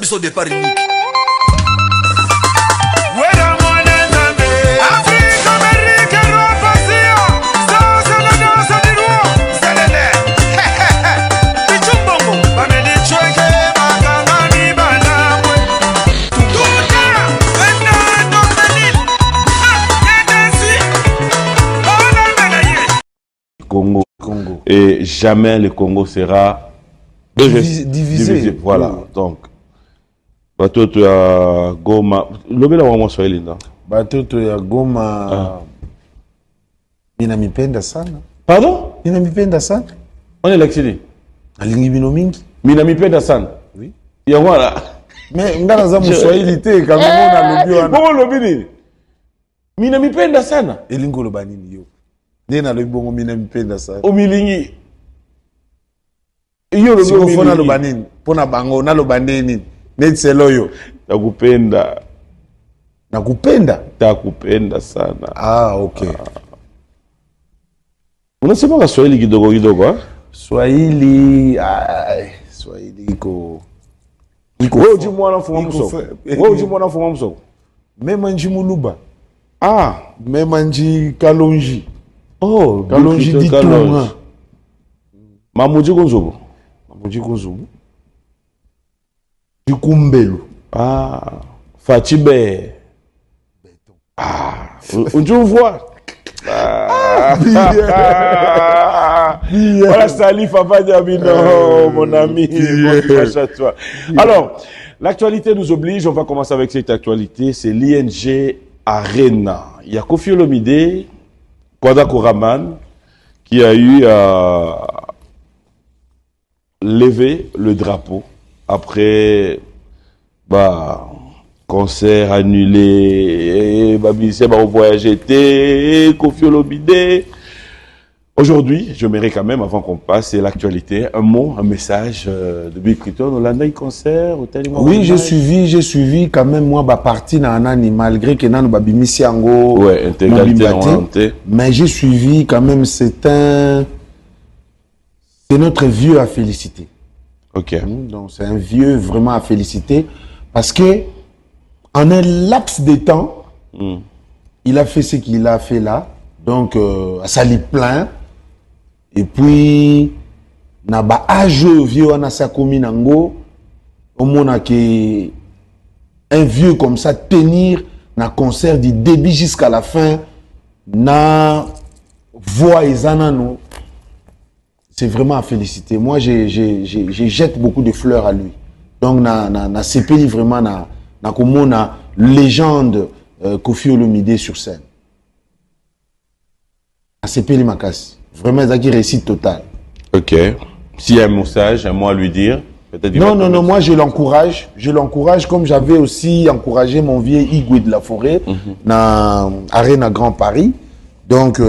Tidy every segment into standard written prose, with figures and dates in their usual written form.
biso départ unique. Congo. Et jamais le Congo sera divisé. Voilà. Oui. Donc, bateau ya Goma. Lobela wa mwa Swahili nda. Bateau ya Goma. Minamipenda sana. Pardon? Minamipenda sana. On est l'accéléré. Alingi bino mingi. Minamipenda sana. Oui. Ya voilà. Mais ngana za Swahili te kama mona lobi wana. Bongo lobi nini? Minamipenda sana. Elingo loba nini yo? Nena lobi bongo minamipenda sana. Omilingi. Iyo lobi omilingi. Siko fona loba nini? Pona bango na loba nini? Netselo yo. Nakupenda. Nakupenda? Takupenda sana. Ah, okay. Unasema kwa Swahili kidogo kidogo, ha? Swahili iko wewe uji mwana fuma msoko. Wewe uji mwana fuma msoko. Mema nji muluba. Ah, mema nji kalonji. Oh, kalonji ditunga. Mamuji kunzubu. Mamuji kunzubu. Dikumbelu. Ah, Fachibe. Beton. Ah, unjuvwa. Voilà, Salif Abadiabino, mon ami. Toi. Alors, l'actualité nous oblige, on va commencer avec cette actualité, c'est l'ING Arena. Il y a Koffi Olomide, Kwada Koraman, qui a eu levé le drapeau après concert annulé, Babissé va voyager, Koffi Olomide. Aujourd'hui, j'aimerais quand même, avant qu'on passe, c'est l'actualité, un mot, un message de Bill Clinton, on l'a eu concert, oui, j'ai suivi quand même, moi, partie dans un animal, malgré que nous babimisi ango, ouais, intégralité, mais j'ai suivi quand même, c'est notre vieux à féliciter. Ok. Donc, c'est un vieux vraiment à féliciter, parce que, en un laps de temps, il a fait ce qu'il a fait là. Donc, ça lui plaint. Et puis, na ba âge vieux na sa commune nango, au moins que un vieux comme ça tenir na concert du début jusqu'à la fin, na voix et zanano, c'est vraiment à féliciter. Moi, je jette beaucoup de fleurs à lui. Donc, na CPI vraiment na comme na légende Koffi Olomide sur scène. Na CPI Makassi. Vraiment, ça qui réussite total. Ok. S'il y a un message, un mot à lui dire, peut-être. Non, moi je l'encourage. Je l'encourage comme j'avais aussi encouragé mon vieux Igwe de la Forêt dans Arena Grand Paris. Donc,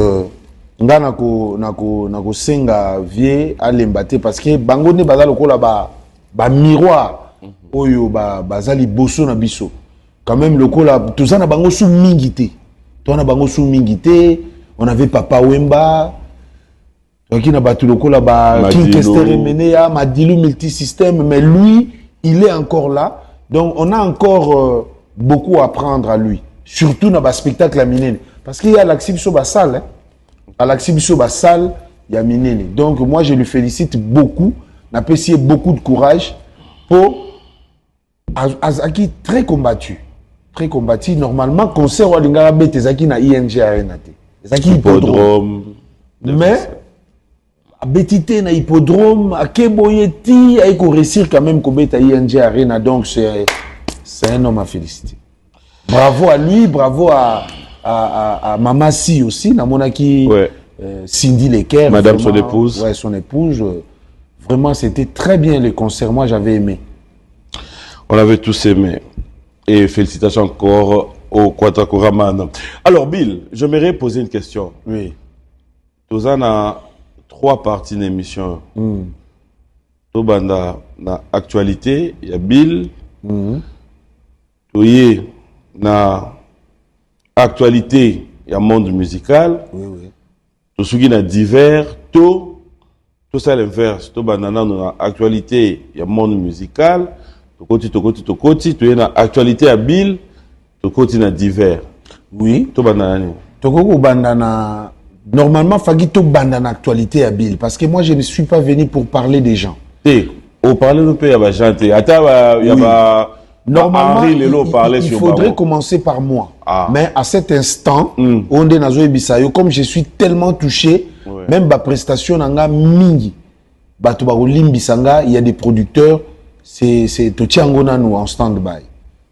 nga nako senga vieux à l'embate parce que bango ne bazalo ko la ba miroir oyo bazali bosso na biso. Quand même le ko la tout ça na bango sous mingité. Toi na bango sous mingité, on avait Papa Wemba. Donc il y a là Kinkester Menea, Madilu multisystème, mais lui, il est encore là. Donc on a encore beaucoup à apprendre à lui. Surtout dans le spectacle à Minene. Parce qu'il y a l'exhibition salle. Hein? À l'exhibition salle, il y a Minene. Donc moi je lui félicite beaucoup. On a essayé beaucoup de courage pour Azaki très combattu. Très combattu. Normalement, concert ou Alingara Betezaki na ING Arena. Zaki hippodrome. Mais Betité na hippodrome, à Keboyeti, il faut réussir quand même qu'on mette à ING Arena. Donc c'est un homme à féliciter. Bravo à lui, bravo à Mama Si aussi, Namonaki, ouais. Cindy Lecker. Madame vraiment, son épouse. Ouais, son épouse. Vraiment, c'était très bien le concert. Moi, j'avais aimé. On avait tous aimé. Et félicitations encore au Kwada Koraman. Alors, Bill, j'aimerais poser une question. Oui. Tozana 3 parties d'émission. Tobanda na actualité, il y a Bill. Toye na actualité, il y a monde musical. Oui, oui. Tosugi na divers, tout ça l'inverse. Tobanda na actualité, il y a monde musical. Tokoti, tu es dans actualité à Bill, Tokoti dans divers. Oui. To banana. Tokoko bandana. Normalement, fagi to bandana actualité à Bill. Parce que moi, je ne suis pas venu pour parler des gens. Au parler de pays, il y a chanter. Attends, il y a normalement, il faudrait commencer par moi. Ah. Mais à cet instant, on est dans Bisayo, comme je suis tellement touché, même ma prestation nanga mingi. Batoubarou Limbisanga, il y a des producteurs, c'est Totiango Nanou en stand-by.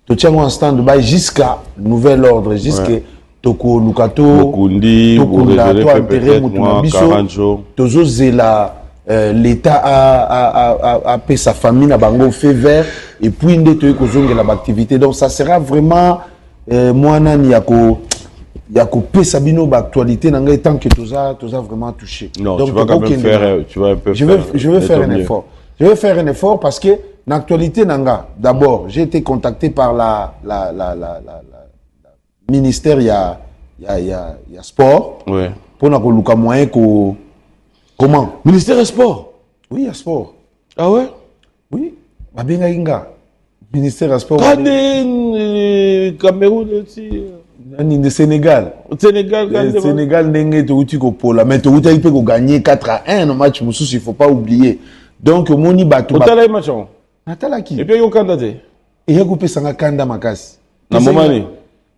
Totiango en stand-by jusqu'à nouvel ordre, jusqu'à Toko Lukato, Mokundi, Tokunda, to intérêt Mutunabiso, Tozo Zela, l'État a payé sa famille, n'a bango fait vert, et puis il y a l'activité. Donc ça sera vraiment, moi, il y a coupé Sabino l'actualité tant que tu as vraiment touché. Non, donc, tu vas quand même faire, tu vas un peu je vais faire un effort. Je vais faire un effort parce que l'actualité nanga, d'abord, j'ai été contacté par la ministère, il y a sport. Ouais. Pour nous luka moyen que comment? Ministère des Sports. Oui, il y a sport. Ah ouais? Oui. Babenga inga. Ministère des Sports. Pas de Cameroun aussi. De Sénégal. Sénégal, Sénégal n'est pas outil ko pola, mais tu as peut gagner 4-1 dans match Moussous, il faut pas oublier. Donc moni batou. Tu as match. Natala qui? Et puis il candidaté. Et il a coupé sanga kanda makasi. Na moment ni.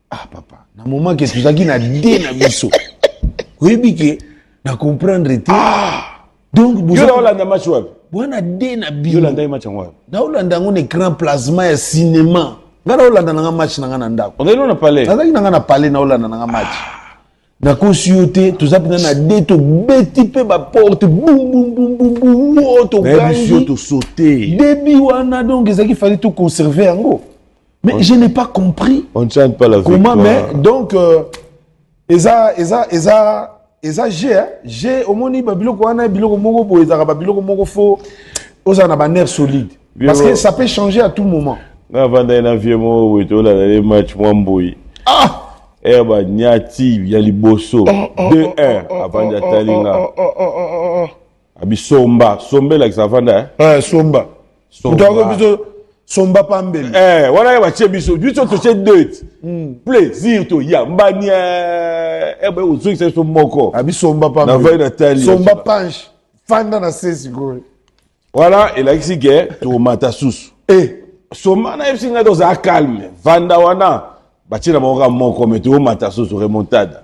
Ah papa, na moment que tu as na dé na biso. Oui biké na comprendre te. Donc yo la Hollande match web. Bona dé na biso. Yo la match web. Na Hollande on écran plasma ya cinéma. Ngala Hollande na match na ngana ndako. On est là on a parlé. Azaki na parler na Hollande na match. Na konsioté tout ça na dé to beti pe ba porte boum boum boum boum boum to gagner to sauter. Débit wana donc ezaki fallait tout conserver yango. Mais je n'ai pas compris. On ne chante pas la victoire. Comment mais donc j'ai au moni babiloko wana biloko moko bo ezaka babiloko moko fo ozana ba nerf solide parce que ça peut changer à tout moment. Na vanda na vieux mo weto la les match mwamboyi. Eba nyati ya liboso 2-1 avant ya talinga. Abi somba like ça vanda somba. Somba pambeli. Voilà ba chebiso biso to che date. Plaisir to ya mbania eba ozo c'est so moko. Abi somba pambeli. Na vai na tali. Somba punch. Fanda na sesi go. Voilà et là ici que to mata susu. Somba na FC nga doza calme. Vanda wana bachina moka moko mais to mata susu remontada.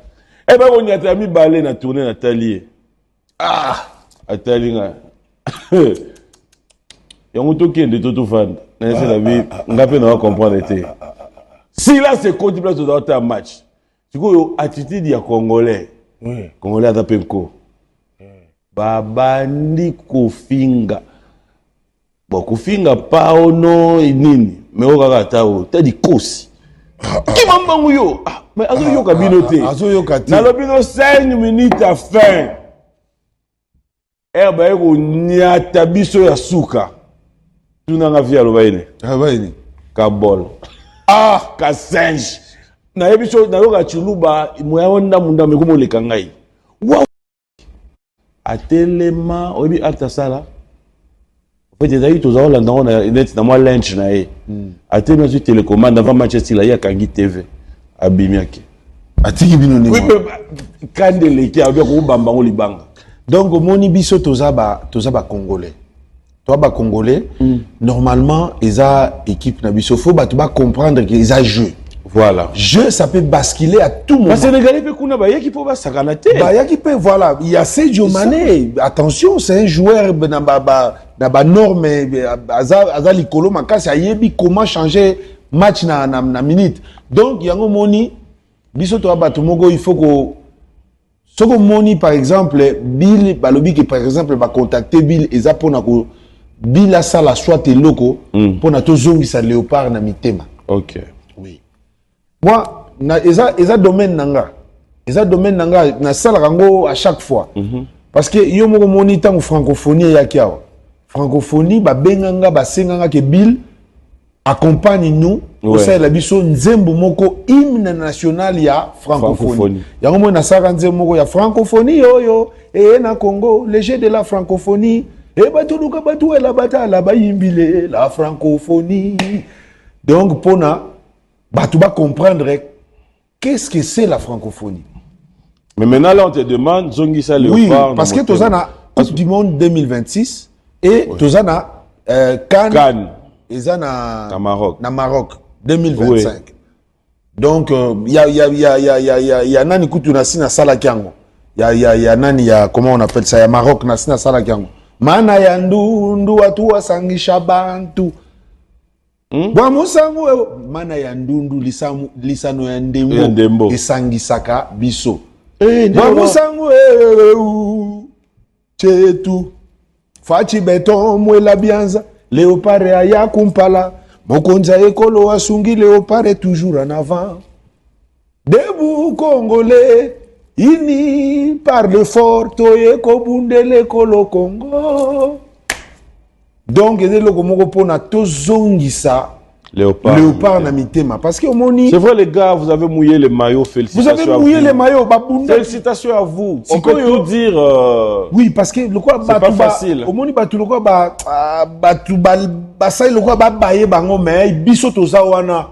Eba on y a mis balé na tourner na tali. Atalinga. Yango to kende to vanda. C'est la vie, on va pas comprendre. Si là c'est contre place de un match, tu vois attitude ya Congolais. Oui. Congolais à penko. Babandi kofinga. Bon kofinga pa ono nini, mais o kaka tao, t'as dit kosi. Qui mambangu yo? Mais azo yo kabinote. Azo yo kati. Na lobino 5 minutes à fin. Ba eko nyata biso ya suka. Tu n'as vu à l'ovaine. Kabol. Ka singe. Na yebiso na yoka chuluba moyonda munda mekumo le kangai. Wa atelema obi acta sala. En fait ezali toza Hollande na net na moi lunch na e. Atelema sur télécommande avant Manchester la ya kangi TV. Abimiaki. Atiki bino ni. Oui mais kandele ki abia ko bamba ngo libanga. Donc moni biso toza ba congolais. Toi, bah, Congolais, normalement, ils ont équipe Nabiso. Faut comprendre qu'ils ont jeu. Voilà. Jeu, ça peut basculer à tout moment. Parce que les Sénégalais peuvent y qui peut s'aganate. Voilà. Il y a Sadio Mané. Attention, c'est un joueur dans norme. Azali Kolo Makasi ayebi comment changer match na minute. Donc, il y a un moni. Biso toi, bah, il faut que Soko moni par exemple Bill balobi que par exemple va contacter Bill eza pona ko Bill a ça la soit loko pona to zongisa léopard na mitema. OK. Oui. Moi na eza domaine nanga. Eza domaine nanga na sala rango à chaque fois. Parce que yo moko moni tango francophonie ya kiao. Francophonie ba benganga ba senganga ke Bill accompagne nous au sein de la biso nzembo moko hymne national ya francophonie. Ya ngomo na saka nzembo moko ya francophonie yo et na Congo, les jeux de la francophonie Et batuluka batuela batala bayimbile la francophonie. Donc pona batuba comprendre qu'est-ce que c'est la francophonie. Mais maintenant là on te demande Zongisa Oui, Léopard. parce que tozana Coupe du monde 2026 et tozana Cannes et na Maroc. Na Maroc 2025. Oui. Donc il y a nani kutu na sina sala kiango. Il y a nani ya comment on appelle ça, ya Maroc na sina sala kiango. Mana ya ndundu watu wasangisha bantu. Bwa musangu mana ya ndundu lisano ya ndembo esangisaka biso. Bwa musangu chetu fachi beton mwela bianza Léopard aya kumpala mokonza ekolo asungi Léopard toujours en avant. Debout congolais ini parle fort toye kobundele kolo Congo. Donc ede loko moko pona tozongisa Léopard na mitema parce que omoni. C'est vrai les gars, vous avez mouillé les maillots, félicitations. Vous avez mouillé les maillots, babunda. Félicitations à vous. On peut tout dire. Oui, parce que le quoi c'est pas facile. Omoni batu le quoi batu basai le quoi baye bango mais biso toza wana.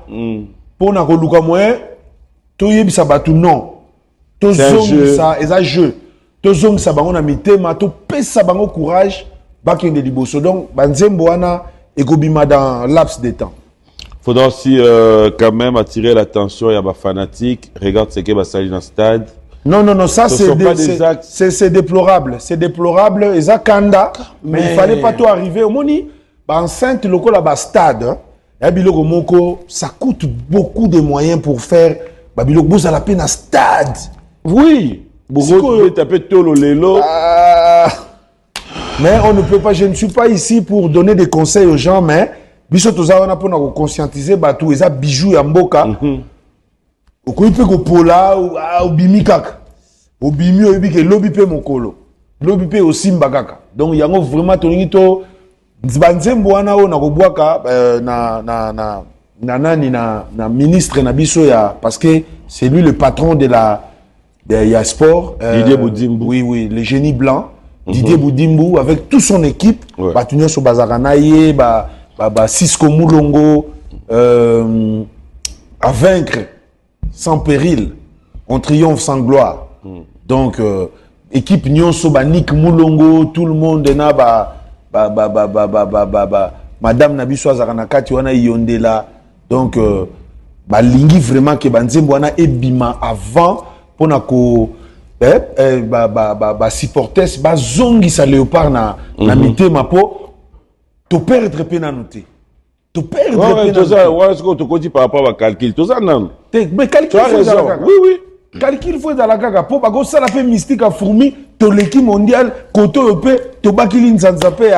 Pona ko luka moyen toyebisa batu non. Tozongisa eza jeu. Tozongisa bango na mitema, to pesa bango courage bakende liboso. Donc banzembo wana ekobima dans laps de temps. Faudra aussi quand même attirer l'attention, il y a des fanatiques. Regarde ce que va salir dans le stade. Non, ça c'est déplorable. C'est déplorable. Et ça, Kanda, mais il ne fallait pas tout arriver. Au moni, enceinte, le là stade, ça coûte beaucoup de moyens pour faire. Vous à la peine à stade. Oui. Vous taper tout le lélo. Mais on ne peut pas, je ne suis pas ici pour donner des conseils aux gens, mais biso tozawana pona ko conscientiser batu eza bijou ya mboka. Okoyi pe ko pola ou bimi kaka. Obimi oyebi ke lobi pe mokolo. Lobi pe osimba kaka. Donc yango vraiment tolingi to nzembo wana o na ko bwaka na ministre na biso ya parce que c'est lui le patron de ya sport. Didier Boudimbu. Oui, le génie blanc. Didier Boudimbu avec toute son équipe. Batu nyoso bazakana ye Cisco Moulongo à vaincre sans péril, on triomphe sans gloire. Donc équipe Nyonso Nick Moulongo, tout le monde na Madame Nabiso Azaranakati wana yondela. Donc lingi vraiment que banzembo wana ebima avant pour na ko supporters zongi sa Léopard na mitema po to perdre pena noté. To perdre pena noté. Ouais, est-ce que tu connais par rapport à calcul? Tout ça non. Mais calcul faut dans la caca. Oui. Calcul faut dans la caca. Po ba go ça la fait mystique à fourmi to l'équipe mondiale koto EP to bakili nzanzape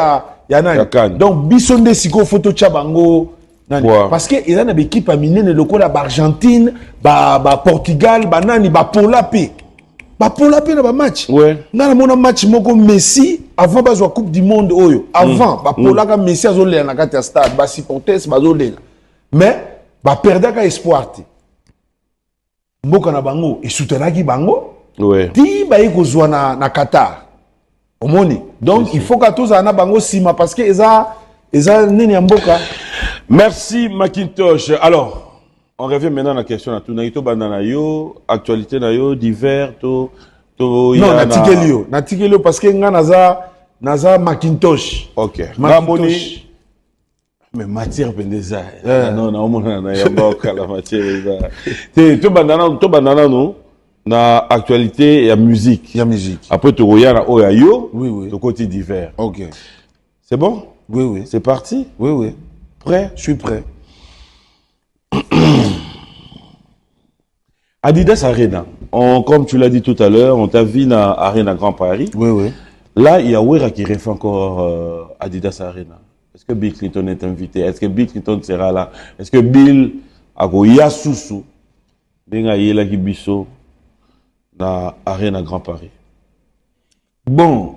ya nani. Donc bisonde siko photo chabango nani. Parce que il y a une équipe à minene lokola Argentine, Portugal, nani Pola pe. Pola pe na ba match. Ouais. Ngana mona match moko Messi avant bazwa coupe du monde oyo. Avant Pola ka Messi azolela na kati ya stade, supporters bazolela. Mais perdaka espoir te. Mboka na bango esoutenaki bango. Ouais. Ti kozwa na Qatar. Omoni. Donc il faut que tous na bango sima parce que eza nini ya mboka. Merci Macintosh. Alors on revient maintenant à la question na tunaito bandana yo, actualité na yo, divers to non, na tikelio parce que nga naza Macintosh. OK. Macintosh. Mais matière pendeza. Non, on a yaboka la matière pendeza. To bandana no na actualité et la musique. La musique. Après to royana o ya yo, oui. Le côté divers. OK. C'est bon? Oui. C'est parti? Oui. Prêt? Je suis prêt. Adidas Arena, comme tu l'as dit tout à l'heure, on t'a vu à Arena Grand Paris. Oui. Là, il y a Ouera qui refait encore Adidas Arena. Est-ce que Bill Clinton est invité? Est-ce que Bill Clinton sera là? Est-ce que Bill a Yasusu Benga Yela Gibiso na Arena Grand Paris? Bon,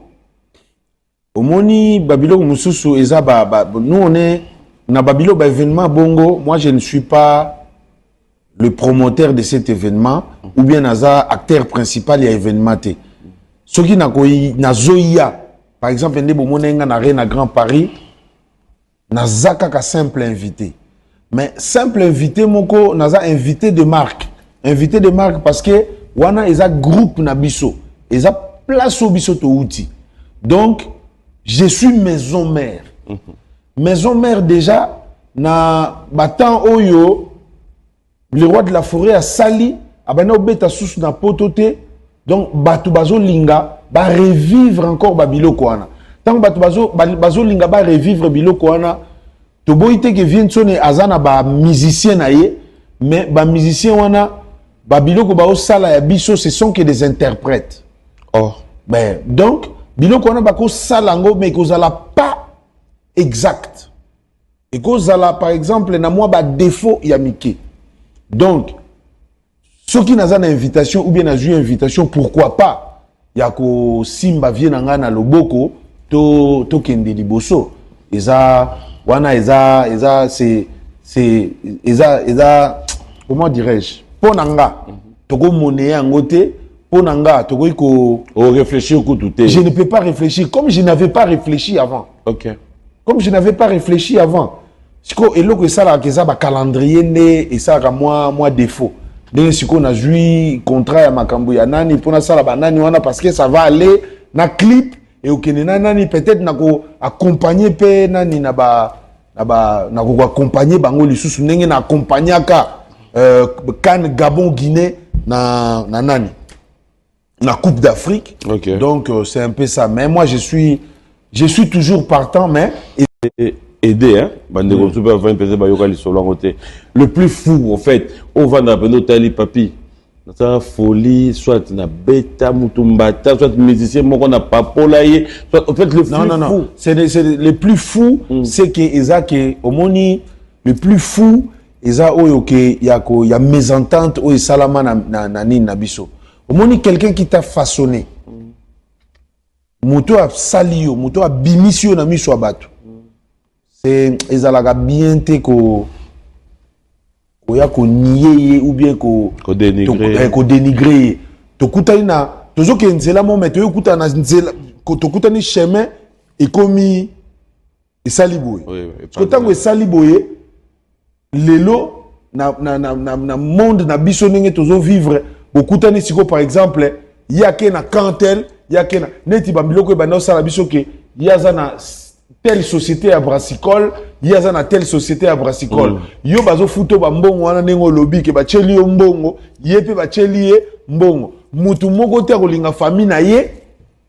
au Moni, Babilo Moussousou, nous on est na Babilo événement Bongo. Moi, je ne suis pas le promoteur de cet événement ou bien naza acteur principal et événement. Ce qui na zoya par exemple ndé bomonenga na Arena Grand Paris nazaka ka simple invité mais simple invité moko naza invité de marque parce que wana eza groupe na biso eza place au biso to outil donc je suis maison mère maison mère déjà na batan oyo le roi de la forêt a sali abana obeta sous na potote donc batu bazo linga ba revivre encore ba biloko wana tant batu bazo linga ba revivre biloko wana to boite que vient sonner azana ba musicien na ye mais ba musicien wana ba biloko ba osala ya biso ce sont que des interprètes ben donc biloko wana ba ko salango mais ko zala pas exact et ko zala par exemple na moi ba défaut ya miki donc ceux qui n'ont pas invitation ou bien n'a joué invitation pourquoi pas yako simba vient nga na loboko to kende liboso eza wana eza c'est comment dirais-je ponanga toko monnaie ngote ponanga toko iko réfléchir ko tout je ne peux pas réfléchir comme je n'avais pas réfléchi avant. OK. Comme je n'avais pas réfléchi avant. Siko eloko sala keza ba calendrier né et ça ka moi défaut. Donc siko na joué contrat ya makambo ya nani pona sala ba nani wana parce que ça va aller na clip et okene nani peut-être na ko accompagner pe nani na ko accompagner bango lisusu ndenge na accompagner ka Can Gabon Guinée na nani na Coupe d'Afrique. Okay. Donc c'est un peu ça mais moi je suis toujours partant mais aider hein bandeko super 20 pèse ba yoka lisolo ngote le plus fou en fait on va na beno tali papi na folie soit na beta mutumbata soit musicien moko na papola ye soit en fait le plus non c'est le plus fou c'est que ezake omoni le plus fou eza oyo ke ya mésentente o salama na nini na biso omoni quelqu'un qui t'a façonné moto a salio moto a bimisio na miso abatu c'est ezalaga bien te ko ya ko nier ou bien ko dénigrer to kutani na tozo ke nzela mo meto yokuta na nzela to kutani chemin ekomi esaliboye parce que tango esaliboye lelo na monde na biso ndenge tozo vivre bokutani siko par exemple yake na kantel yake na neti bambiloko ba na sala biso ke yaza na telle société à brassicole yaza na telle société à brassicole yo bazo futo ba mbongo wana nengo lobi ke ba cheli yo mbongo yepe ba cheli ye mbongo mutu moko te kolinga famille na ye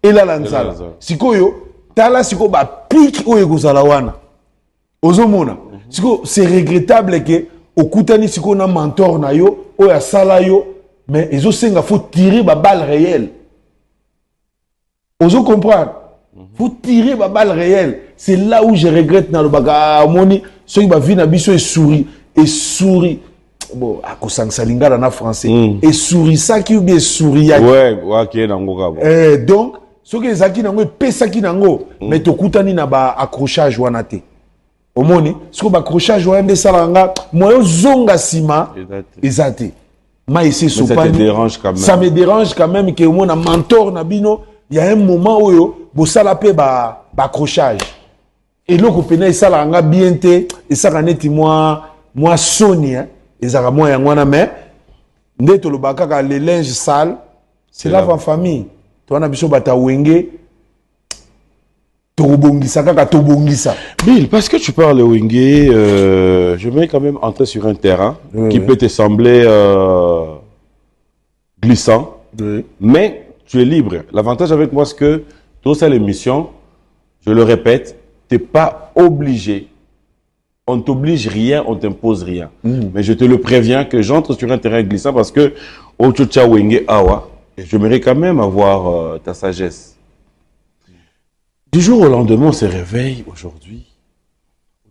elala nzala sikoyo tala siko ba pique oyo kozala wana ozomona siko c'est regrettable que okutani siko na mentor na yo oyo asala yo mais ezo senga faut tirer ba balle réelle ozo comprendre faut tirer ma balle réelle. C'est là où je regrette dans le bagage. Moni, ceux qui va vivre na biso et sourit. Bon, à cause de salinga dans le français. Et sourit ça qui ou bien sourit. Ouais, qui est dans le donc, ceux qui sont qui n'ango, pesa qui n'ango, mais to kutani na ba accrochage wanate. Au moni, ce que ba accrochage wanate salanga, moi yo zonga sima, ezate. Ma ici ça te dérange quand même. Ça me dérange quand même que mon mentor na bino. Il y a un moment où bo sala pe ba accrochage et loko pena esala nga bien te esaka neti moi soni hein ezaka moi yangwana mais ndeto lo bakaka le linge sale c'est là en famille to na biso bata wenge to bongisa kaka to bongisa Bill parce que tu parles wenge je vais quand même entrer sur un terrain qui peut te sembler glissant mais tu es libre. L'avantage avec moi, c'est que toute cette émission, je le répète, tu n'es pas obligé. On ne t'oblige rien, on ne t'impose rien. Mais je te le préviens que j'entre sur un terrain glissant parce que Ochocha Wenge Awa, et j'aimerais quand même avoir ta sagesse. Du jour au lendemain, on se réveille aujourd'hui.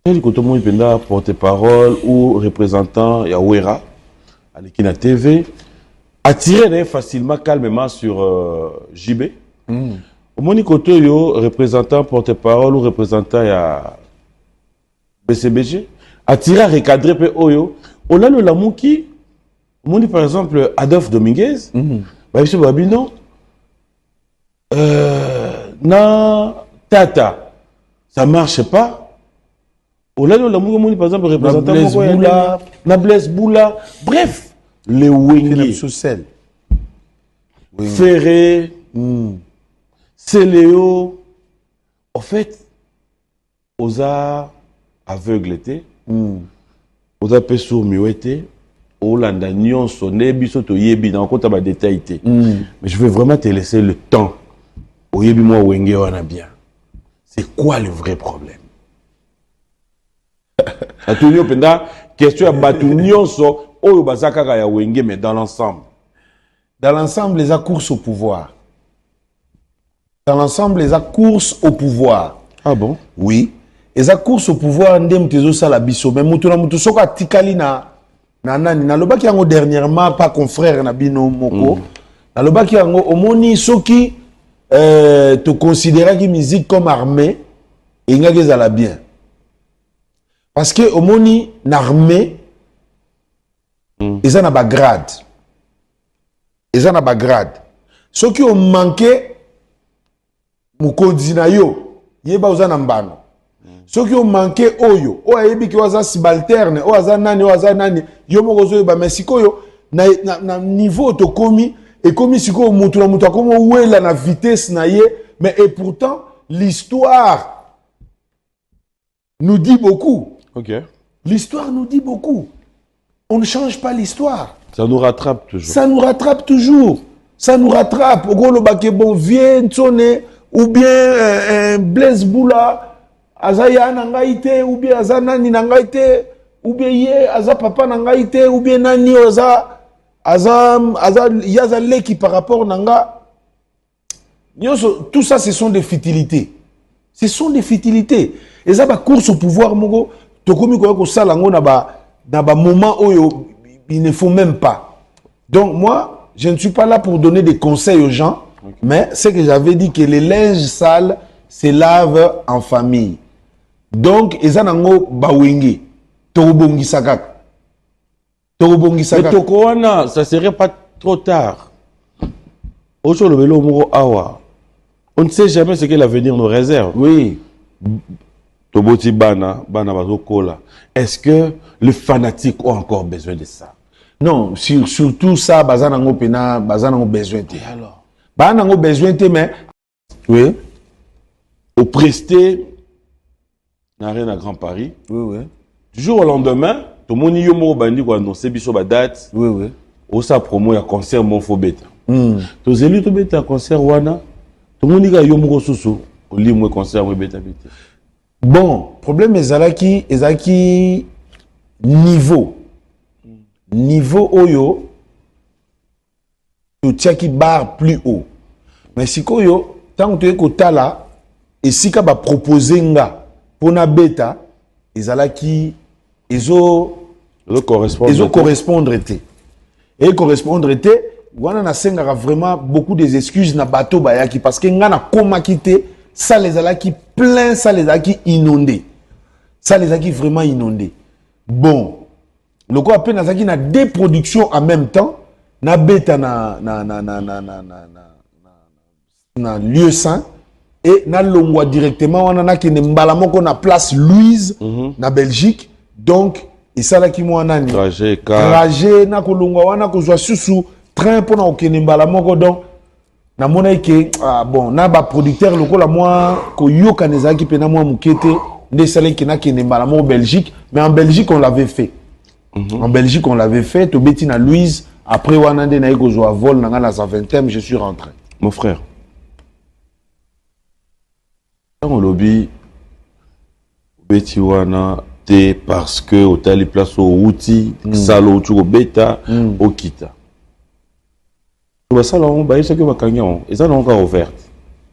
Tel que tout le monde est porte-parole ou représentant Yawera, à l'Ekina TV, attiré facilement, calmement sur JB. Au Moni Kotoyo, représentant porte-parole ou représentant à BCBG, attiré à recadrer pe Oyo. On a le Lamouki, au Moni par exemple Adolphe Dominguez, bah, monsieur Babino, na Tata, ça marche pas. Au-delà de l'amour, par exemple, représentant Blaise Boula. Bref, les Wenge. Ferré, Céléo. En fait, osa aveugle était, osa peso miwete, olanda nyonso nebiso to yebi na kota ba détail té. Mais je veux vraiment te laisser le temps. Oyebi moi wenge wana bien. C'est quoi le vrai problème? Atunyo penda question ya batu nyonso oyo bazaka ya wenge mais dans l'ensemble. Dans l'ensemble, les course au pouvoir. Dans l'ensemble, les course au pouvoir. Ah bon? Oui. Les course au pouvoir, ndem tezo sala biso. Mais mutuna mutu soka tikali na nani. Na loba ki yango dernièrement, pas confrère na bino moko. Na loba ki yango, omoni soki te considéra ki musique comme armée, et nga gezala bien. Parce que omoni na armée, eza na ba grade. Eza na ba grade. Soki o manqué mukonzi na yo, yeba oza na mbano. Soki o manqué oyo, o ayebi ki waza subalterne, o aza nani, yo moko zo yeba, mais sikoyo na niveau to komi, et komi sikoyo mutu na mutu akomo wela na vitesse na ye, mais et pourtant l'histoire nous dit beaucoup. OK. L'histoire nous dit beaucoup. On ne change pas l'histoire. Ça nous rattrape toujours. Ça nous rattrape toujours. Ça nous rattrape. Au gros, le baquet bon vient, sonner, ou bien Blaise Boula, Azaya Nangaïte, ou bien Azanani Nangaïte, ou bien Ye, Aza Papa Nangaïte, ou bien Nani, Yazale qui par rapport Nanga. Tout ça, ce sont des futilités. Ce sont des futilités. Et ça, la course au pouvoir, Mogo, Tokomi Koyako Salango, dans un moment où il ne faut même pas. Donc, moi, je ne suis pas là pour donner des conseils aux gens, mais c'est que j'avais dit que les linges sales se lavent en famille. Donc, ezanango bawingi, torobongi sakak. Torobongi sakak. Mais Tokowana, ça serait pas trop tard. Aujourd'hui, le Muro Awa. On ne sait jamais ce que l'avenir nous réserve. Oui. Toboti Bana, Bana Bazokola. Est-ce que les fanatiques ont encore besoin de ça? Non, surtout ça, bazanango pena, bazanango besoin de. Alors, bazanango besoin de, mais oui. Au Presté, n'arrête à Grand Paris. Oui, oui. Du jour au lendemain, tout le monde y a bandi quoi annoncer biso ba date. Oui, oui. Au sa promo ya concert Monfo Beta. To zeli to beta concert wana. Tout le monde y a yomo soso. Au lit moi concert moi beta beta. Bon, problème ezaki niveau. Niveau oyo, tu tiens qui barre plus haut. Mais si koyo, tant que tu es kotala, et si ka ba proposer nga pour na beta, ezalaki correspondre été. Et correspondre été, wana na sengara vraiment beaucoup des excuses na bateau bayaki parce que nga na koma kité, ça les alaki plein, ça les alaki inondé. Ça les alaki vraiment inondé. Bon. Le quoi appelle Nazaki na deux productions en même temps, na beta na lieu saint et na longwa directement on a qui ne mbalamoko na place Louise na Belgique donc et ça là qui moi nani trajet na kolongwa wana kozwa susu train pour na okene mbalamoko donc na mona ke bon na ba producteur lokola moi ko yoka nezaki pena moi mukete nde sala ki na kene mbalamoko Belgique mais en Belgique on l'avait fait. En Belgique, on l'avait fait. Tobetina Louise, après Wanande Naïko Zoa vol, Nanga la 120e, je suis rentré. Mon frère, dans le lobby, Beti Wana, t'es parce que au tali place au outil, salo, tu au beta, au kita. Tu vas salon, bah, il sait que va cagnon, et ça n'a encore ouvert.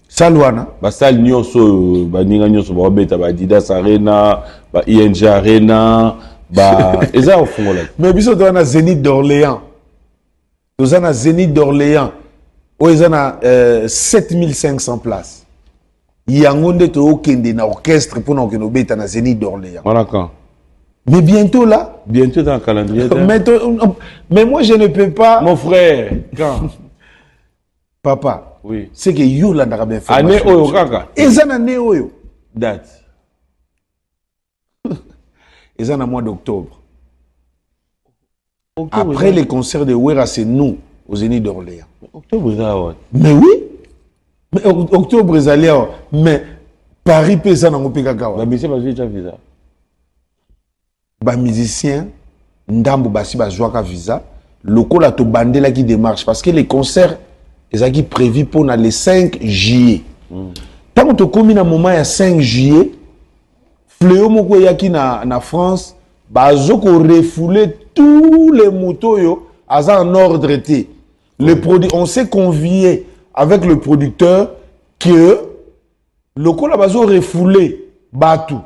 Salouana. Bah, sal nyoso, bah, ninga nyoso, bah, beta, bah, Adidas Arena, bah, ING Arena. Bah, et ça au fond là. Mais biso dans la Zénith d'Orléans. Nous avons Zénith d'Orléans. Où ils ont 7500 places. Il y a un monde to okende na orchestre pour nous que nous bêta na Zénith d'Orléans. Voilà quand. Mais bientôt là. Bientôt dans le calendrier. Mais moi je ne peux pas. Mon frère. Quand? Papa, Oui. c'est que yo la n'a bien fait. Année Oyo Kaka. Et ça n'a né Oyo. Date. Et ça n'a mois d'octobre. Octobre, Après les concerts de Wera, c'est nous, aux Zénith d'Orléans. Octobre, ça, ouais. Mais oui. Mais octobre, ils allaient. Mais Paris, ça n'a pas La de mission, j'ai déjà visa. Ba musicien, ndambo basi ba jouaka visa. Loko la to bandé là qui démarche. Parce que les concerts, ils ont prévu pour le 5 juillet. Tant que tu commis dans moment il y a 5 juillet, Fléau moko yaki na France, bazo ko refouler tous les motos yo en ordre été. On s'est convié avec le producteur que le ko la bazo refouler batou.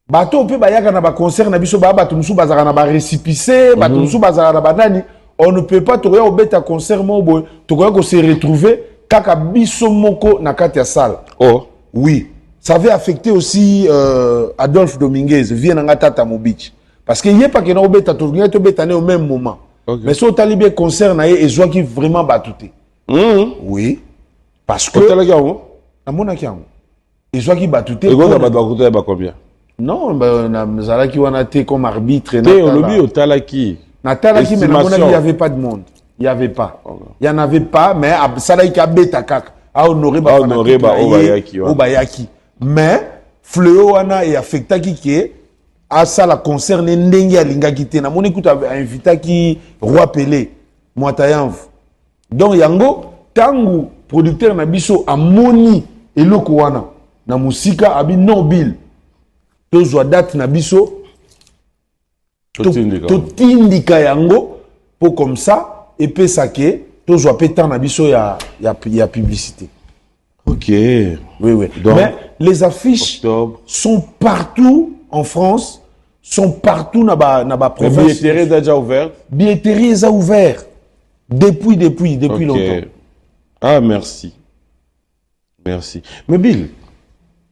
Batou peut bayaka na ba concert na biso ba batou musu bazaka na ba récipicé, batou musu bazaka na banani. On ne peut pas tokoya obeta concert mo boy, tokoya ko se retrouver kaka biso moko na kati ya salle. Oh. Oui. Ça avait affecté aussi Adolphe Dominguez, vient en Tata Mobich. Parce qu'il n'y a pas que nous au même moment. Okay. Mais si on a bien concert, et je vois qu'il vraiment battu. Oui. Parce que. Et je vois qu'il battu. Et combien? Non, nous avons comme arbitre. Natala qui, mais il n'y avait pas de monde. Il n'y avait pas. Il n'y en avait pas, mais ça a été honoré Obayaki. Mais Fléau wana et affecta qui à ça la concerne ndenge ya linga kité na moni kuta invita ki roi Pelé Moatayanv. Donc yango tangu producteur na biso amoni eloko wana na musika abi nobile to zo date na biso to tindika yango pour comme ça et pesa ke to zo pétan na biso ya publicité. Ok. Oui, oui. Donc, mais les affiches sont partout en France, sont partout dans la province. La billetterie est déjà ouverte? Billetterie est ouverte. Depuis okay. Longtemps. Ah, merci. Merci. Mais Bill,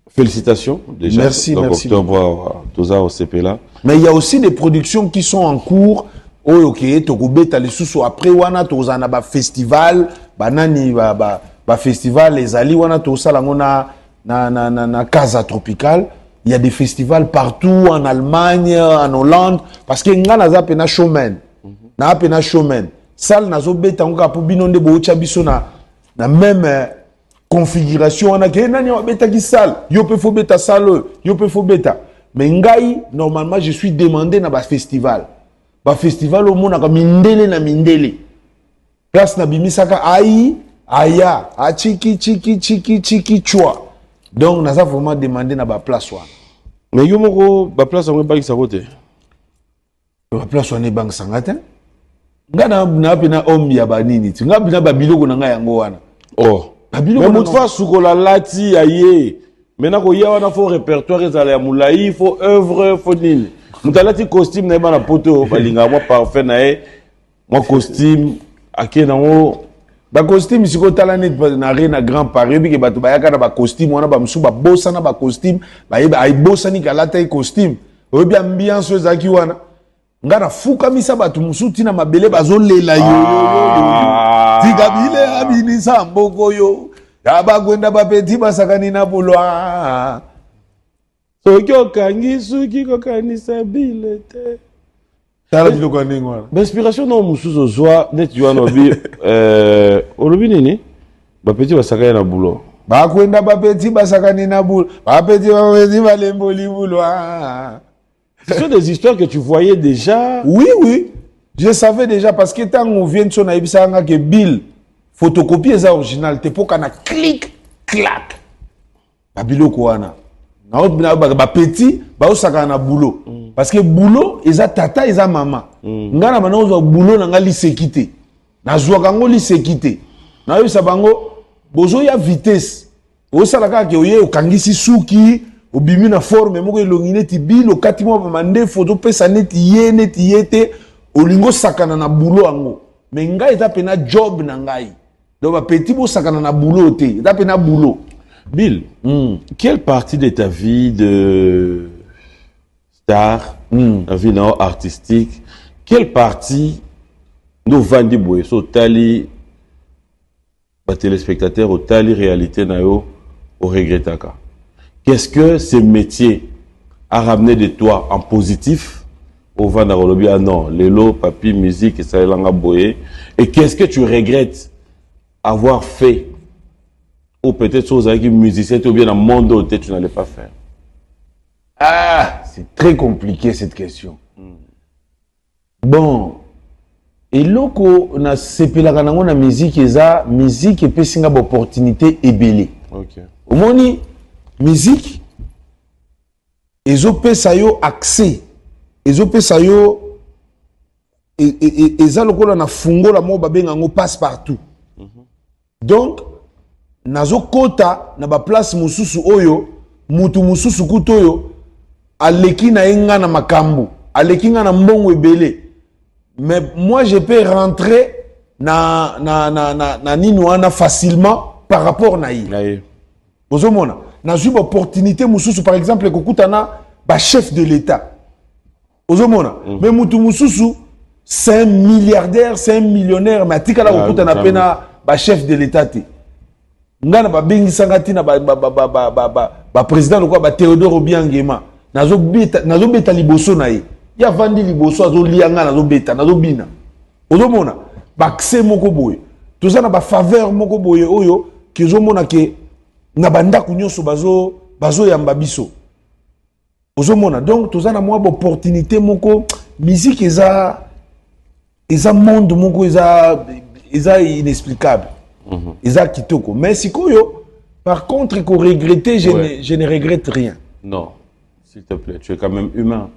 félicitations déjà. Merci, donc, merci. Octobre, au CP là. Mais il y a aussi des productions qui sont en cours. Oh, ok, Tokobeta, les sous après, wana, tozana ba festival, banani, ba festival les ali wana to sala na Casa Tropicale. Il y a des festivals partout en Allemagne, en Hollande parce que nga naza pena showman na pena showman sal nazo beta ngoka po binonde bo chabiso na même configuration wana ke nani beta ki sal yo pe fo beta sal yo pe fo beta mais ngai normalement je suis demandé na ba festival au mona ka mindele na mindele place na bimisaka ai aya, a chiki chua. Donc, nous avons vraiment demandé na ba place. Mais yo moko ba place en banque sa côté. Ba place en banque sangata. Ngana na pena homme ya banini. Nga bina ba biloko na nga yango wana. Oh. Mais moutfa sukola lati aye. Maintenant ko ya wana fo répertoire ezala ya moulayi, fo œuvre, fo nini. Mutalati costume na ba na poto balinga moi parfait na e. Moi costume akena ngo ba costume siko tala net na rena grand Paris bi ke bato bayaka na ba costume wana ba msu ba bossa na ba costume ba yeba ay bossa ni kala tay costume obi ambiance ezaki wana ngana fuka misa bato msu tina mabele bazolela yo tikabile abini samboko yo ya bagwenda ba petit basakani na bulwa soki okangi soki kokanisa bilete. L'inspiration non musuzo zwa net yuano bi olobi nini ba petit basakani na boulot ba kwenda ba petit basakani na boulot ba petit balemboli boulot. Ce sont des histoires que tu voyais déjà. Oui, je savais déjà parce que tant on vient de son aibisa nga que Bill photocopie eza original te poka na clic clac ba biloko wana na ba petit ba osaka na boulot. Parce que boulot, ils ont tata, ils ont maman. Ngana bana ozo boulot na ngali sekité. Na zwa kango li sekité. Na yo sabango bozo ya vitesse. O sala ka ke oye okangisi suki, obimi na forme moko elongine ti bilo kati mo mande photo pesa neti yete olingo sakana na boulot ango. Mais ngai eta pena job na ngai. Donc ba petit bo sakana na boulot te, eta pena boulot. Bill, quelle partie de ta vie de star, la vie artistique, quelle partie nous vendons so tali les téléspectateurs, au tali réalité nayo, au regrettaka. Qu'est-ce que ce métier a ramené de toi en positif au Vandarolobi? Ah non, Lelo, papi, musique, et ça langa boye. Et qu'est-ce que tu regrettes avoir fait? Ou peut-être chose avec une musicienne, ou bien dans le monde où tu n'allais pas faire. Ah, c'est très compliqué cette question. Bon, et loko na sepelaka nango na musique et puis singa opportunité ebele. Ok. Omoni musique ezopesa yo accès, ezopesa yo eza lokola na fungola mo babenga ngo passe partout. Donc nazo kota na ba place mususu oyo mutu mususu kuto oyo aleki na enga na makambu, aleki nga na mbongo ebele. Mais moi je peux rentrer na nini facilement par rapport na yi. Ozomona na une opportunité mususu par exemple kokutana ba chef de l'État. Ozomona mais mutu mususu c'est un milliardaire, c'est un millionnaire, mais atikala kokutana pena ba chef de l'État te. Ngana ba bengi sangati na ba président lokwa ba Théodore Obiangema. Nazo beta liboso na ye. Ya vandi liboso azo lianga nazo beta, nazo bina. Ozomona bakse moko boye. Toza na ba faveur moko boye oyo ki ozomona ke na banda kunyoso bazo yamba biso. Ozomona donc toza na mwa opportunité moko musique eza monde moko eza inexplicable. Eza kitoko. Mais sikoyo par contre ko regretter je ne regrette rien. Non. S'il te plaît, tu es quand même humain.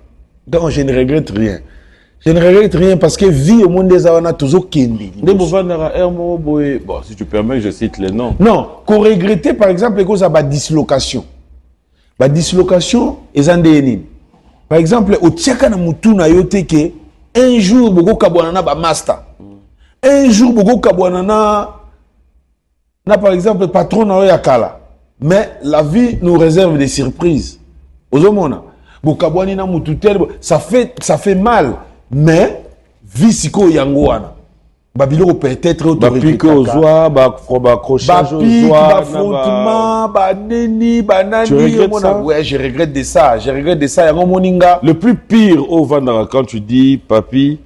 Donc, je ne regrette rien. Je ne regrette rien parce que vie au monde des Awana, toujours kendi. Bon, si tu permets, je cite les noms. Non, qu'on regrettait par exemple, que ça va dislocation. La dislocation est un déni. Par exemple, au Tchaka na Mutuna yote ke, un jour, beaucoup kabouanana ba master. Un jour, beaucoup kabouanana, na par exemple, patron na yakala. Mais la vie nous réserve des surprises. Ozomona bokabwani na mututel ça fait mal mais visiko yango wana babilo peut-être autorité aux oies accrochage aux oies frottement baneni banani ouais je regrette de ça yango moninga le plus pire au Vandara quand tu dis papi